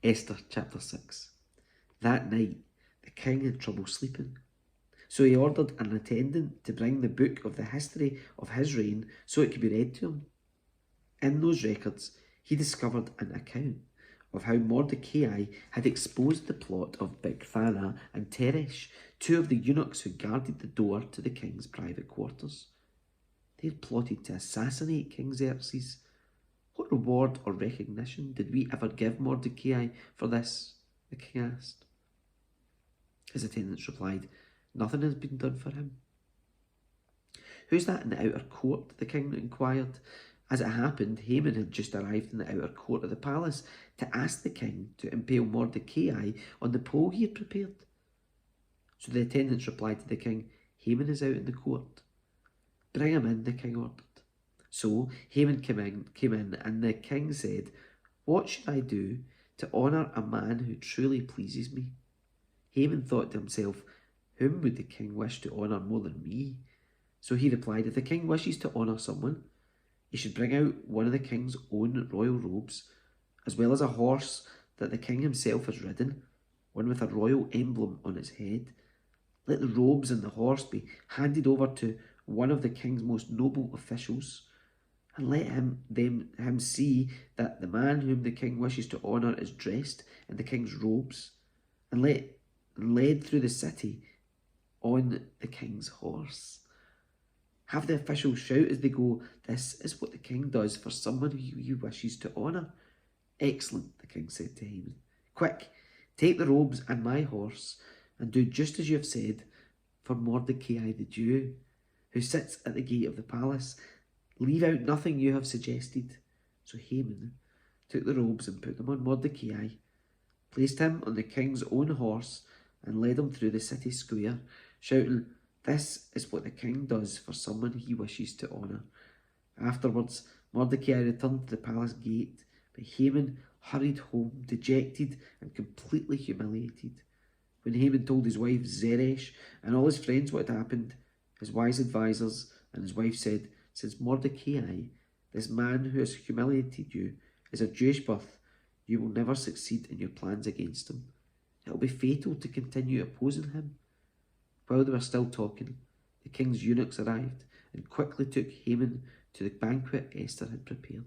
Esther chapter 6. That night the king had trouble sleeping, so he ordered an attendant to bring the book of the history of his reign so it could be read to him. In those records he discovered an account of how Mordecai had exposed the plot of Bigthana and Teresh, two of the eunuchs who guarded the door to the king's private quarters. They had plotted to assassinate King Xerxes. What reward or recognition did we ever give Mordecai for this? The king asked. His attendants replied, "Nothing has been done for him." "Who's that in the outer court?" the king inquired. As it happened, Haman had just arrived in the outer court of the palace to ask the king to impale Mordecai on the pole he had prepared. So the attendants replied to the king, "Haman is out in the court." "Bring him in," the king ordered. So Haman came in, and the king said, "What should I do to honour a man who truly pleases me?" Haman thought to himself, "Whom would the king wish to honour more than me?" So he replied, "If the king wishes to honour someone, he should bring out one of the king's own royal robes, as well as a horse that the king himself has ridden, one with a royal emblem on its head. Let the robes and the horse be handed over to one of the king's most noble officials, and let him see that the man whom the king wishes to honour is dressed in the king's robes, and led through the city on the king's horse. Have the officials shout as they go, 'This is what the king does for someone who he wishes to honour.'" "Excellent," the king said to Haman. "Quick, take the robes and my horse, and do just as you have said for Mordecai the Jew, who sits at the gate of the palace. Leave out nothing you have suggested." So Haman took the robes and put them on Mordecai, placed him on the king's own horse, and led him through the city square, shouting, "This is what the king does for someone he wishes to honour." Afterwards, Mordecai returned to the palace gate, but Haman hurried home, dejected and completely humiliated. When Haman told his wife Zeresh and all his friends what had happened, his wise advisors and his wife said, "Since Mordecai, this man who has humiliated you, is of Jewish birth, you will never succeed in your plans against him. It will be fatal to continue opposing him." While they were still talking, the king's eunuchs arrived and quickly took Haman to the banquet Esther had prepared.